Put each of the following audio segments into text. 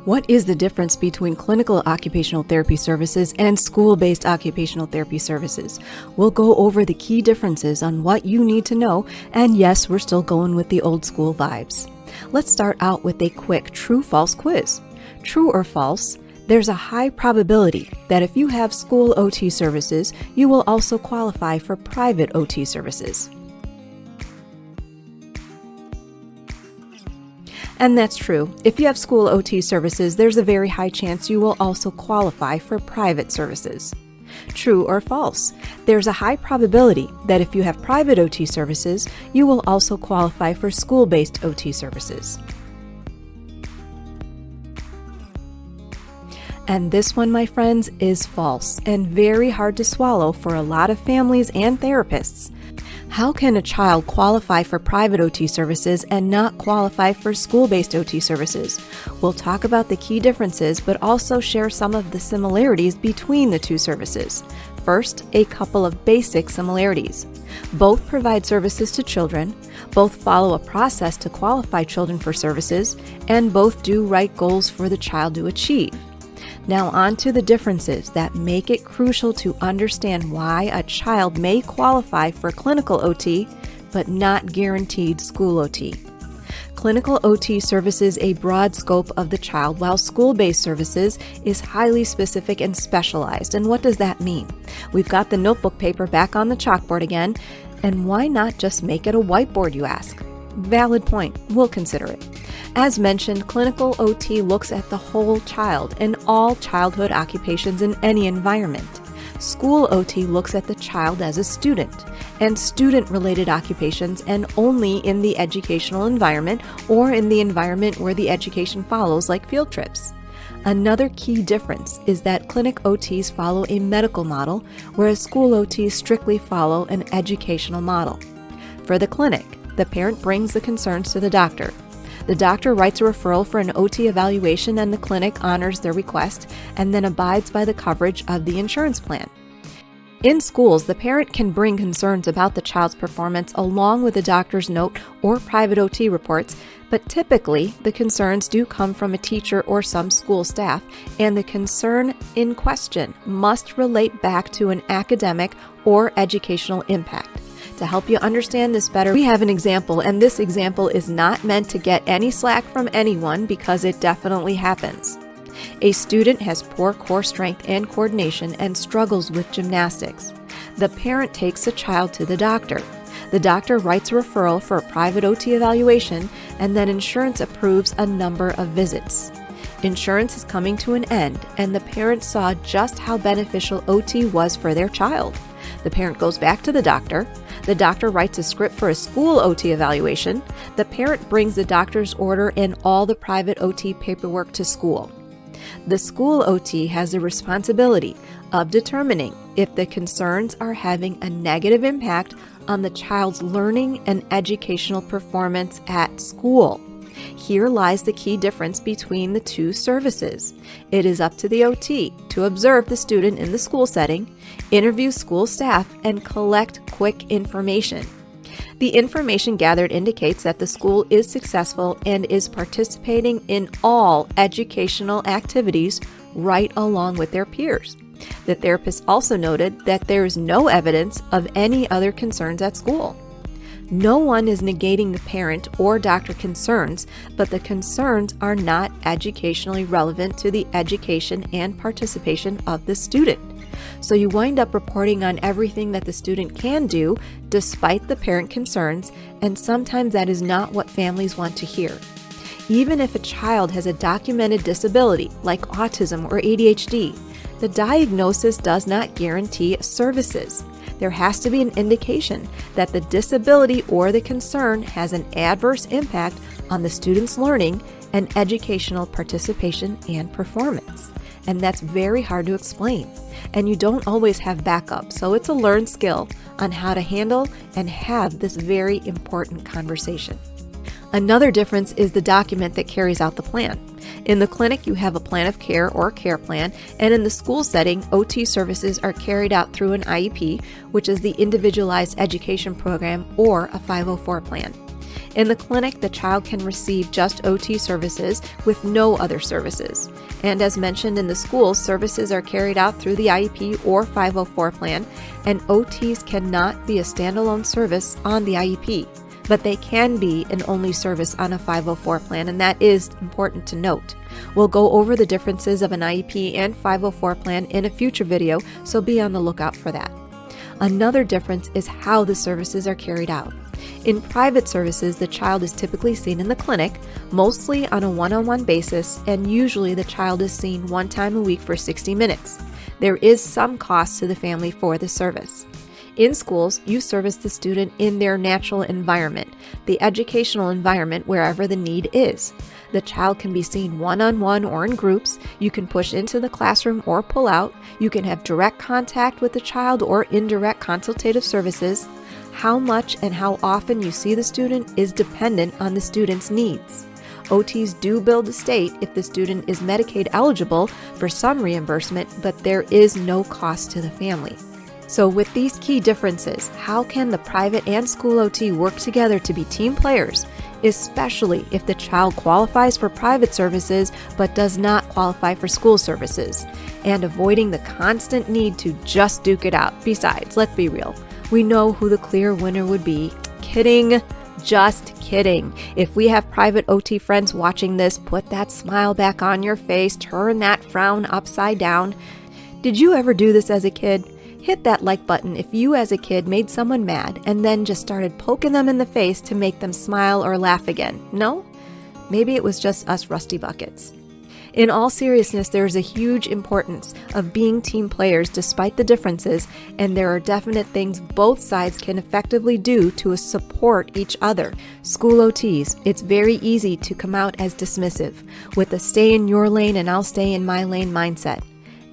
What is the difference between clinical occupational therapy services and school-based occupational therapy services? We'll go over the key differences on what you need to know, and yes, we're still going with the old school vibes. Let's start out with a quick true-false quiz. True or false? There's a high probability that if you have school OT services, you will also qualify for private OT services. And that's true. If you have school OT services, there's a very high chance you will also qualify for private services. True or false? There's a high probability that if you have private OT services, you will also qualify for school-based OT services. And this one, my friends, is false and very hard to swallow for a lot of families and therapists. How can a child qualify for private OT services and not qualify for school-based OT services? We'll talk about the key differences, but also share some of the similarities between the two services. First, a couple of basic similarities. Both provide services to children, both follow a process to qualify children for services, and both do right goals for the child to achieve. Now on to the differences that make it crucial to understand why a child may qualify for clinical OT, but not guaranteed school OT. Clinical OT services a broad scope of the child, while school-based services is highly specific and specialized. And what does that mean? We've got the notebook paper back on the chalkboard again, and why not just make it a whiteboard, you ask? Valid point. We'll consider it. As mentioned, clinical OT looks at the whole child and all childhood occupations in any environment. School OT looks at the child as a student and student-related occupations, and only in the educational environment or in the environment where the education follows, like field trips. Another key difference is that clinic OTs follow a medical model, whereas school OTs strictly follow an educational model. For the clinic, the parent brings the concerns to the doctor. The doctor writes a referral for an OT evaluation, and the clinic honors their request and then abides by the coverage of the insurance plan. In schools, the parent can bring concerns about the child's performance along with the doctor's note or private OT reports, but typically the concerns do come from a teacher or some school staff, and the concern in question must relate back to an academic or educational impact. To help you understand this better, we have an example, and this example is not meant to get any slack from anyone because it definitely happens. A student has poor core strength and coordination and struggles with gymnastics. The parent takes the child to the doctor. The doctor writes a referral for a private OT evaluation, and then insurance approves a number of visits. Insurance is coming to an end, and the parent saw just how beneficial OT was for their child. The parent goes back to the doctor. The doctor writes a script for a school OT evaluation. The parent brings the doctor's order and all the private OT paperwork to school. The school OT has the responsibility of determining if the concerns are having a negative impact on the child's learning and educational performance at school. Here lies the key difference between the two services. It is up to the OT to observe the student in the school setting, interview school staff, and collect quick information. The information gathered indicates that the school is successful and is participating in all educational activities right along with their peers. The therapist also noted that there is no evidence of any other concerns at school. No one is negating the parent or doctor concerns, but the concerns are not educationally relevant to the education and participation of the student. So you wind up reporting on everything that the student can do despite the parent concerns, and sometimes that is not what families want to hear. Even if a child has a documented disability like autism or ADHD, the diagnosis does not guarantee services. There has to be an indication that the disability or the concern has an adverse impact on the student's learning and educational participation and performance. And that's very hard to explain. And you don't always have backup, so it's a learned skill on how to handle and have this very important conversation. Another difference is the document that carries out the plan. In the clinic, you have a plan of care or care plan, and in the school setting, OT services are carried out through an IEP, which is the Individualized Education Program, or a 504 plan. In the clinic, the child can receive just OT services with no other services. And as mentioned in the school, services are carried out through the IEP or 504 plan, and OTs cannot be a standalone service on the IEP, but they can be an only service on a 504 plan, and that is important to note. We'll go over the differences of an IEP and 504 plan in a future video, so be on the lookout for that. Another difference is how the services are carried out. In private services, the child is typically seen in the clinic, mostly on a one-on-one basis, and usually the child is seen one time a week for 60 minutes. There is some cost to the family for the service. In schools, you service the student in their natural environment, the educational environment wherever the need is. The child can be seen one-on-one or in groups. You can push into the classroom or pull out. You can have direct contact with the child or indirect consultative services. How much and how often you see the student is dependent on the student's needs. OTs do bill the state if the student is Medicaid eligible for some reimbursement, but there is no cost to the family. So with these key differences, how can the private and school OT work together to be team players, especially if the child qualifies for private services but does not qualify for school services, and avoiding the constant need to just duke it out? Besides, let's be real, we know who the clear winner would be. Kidding. Just kidding. If we have private OT friends watching this, put that smile back on your face, turn that frown upside down. Did you ever do this as a kid? Hit that like button if you as a kid made someone mad and then just started poking them in the face to make them smile or laugh again. No? Maybe it was just us rusty buckets. In all seriousness, there is a huge importance of being team players despite the differences, and there are definite things both sides can effectively do to support each other. School OTs, it's very easy to come out as dismissive with a stay in your lane and I'll stay in my lane mindset.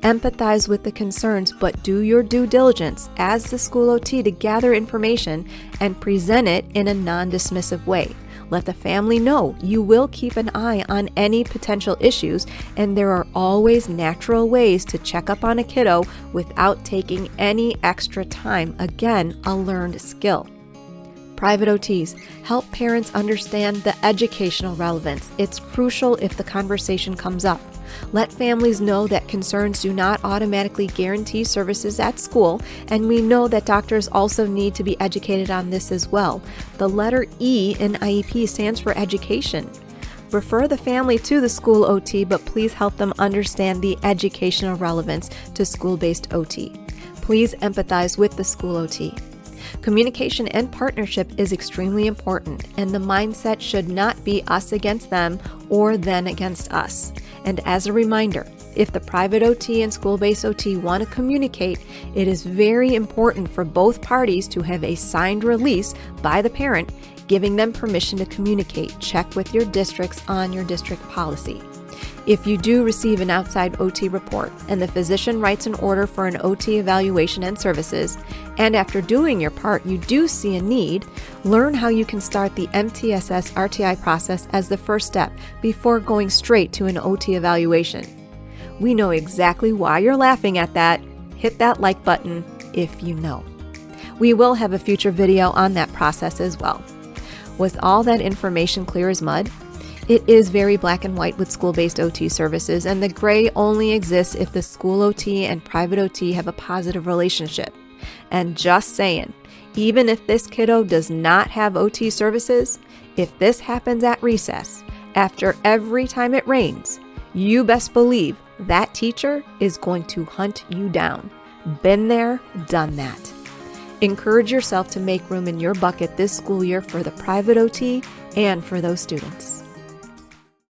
Empathize with the concerns, but do your due diligence as the school OT to gather information and present it in a non-dismissive way. Let the family know you will keep an eye on any potential issues, and there are always natural ways to check up on a kiddo without taking any extra time. Again, a learned skill. Private OTs help parents understand the educational relevance. It's crucial if the conversation comes up. Let families know that concerns do not automatically guarantee services at school, and we know that doctors also need to be educated on this as well. The letter E in IEP stands for education. Refer the family to the school OT, but please help them understand the educational relevance to school-based OT. Please empathize with the school OT. Communication and partnership is extremely important, and the mindset should not be us against them or them against us. And as a reminder, if the private OT and school-based OT want to communicate, it is very important for both parties to have a signed release by the parent giving them permission to communicate. Check with your districts on your district policy. If you do receive an outside OT report and the physician writes an order for an OT evaluation and services, and after doing your part you do see a need, learn how you can start the MTSS RTI process as the first step before going straight to an OT evaluation. We know exactly why you're laughing at that. Hit that like button if you know. We will have a future video on that process as well. Was all that information clear as mud? It is very black and white with school-based OT services, and the gray only exists if the school OT and private OT have a positive relationship. And just saying, even if this kiddo does not have OT services, if this happens at recess, after every time it rains, you best believe that teacher is going to hunt you down. Been there, done that. Encourage yourself to make room in your bucket this school year for the private OT and for those students.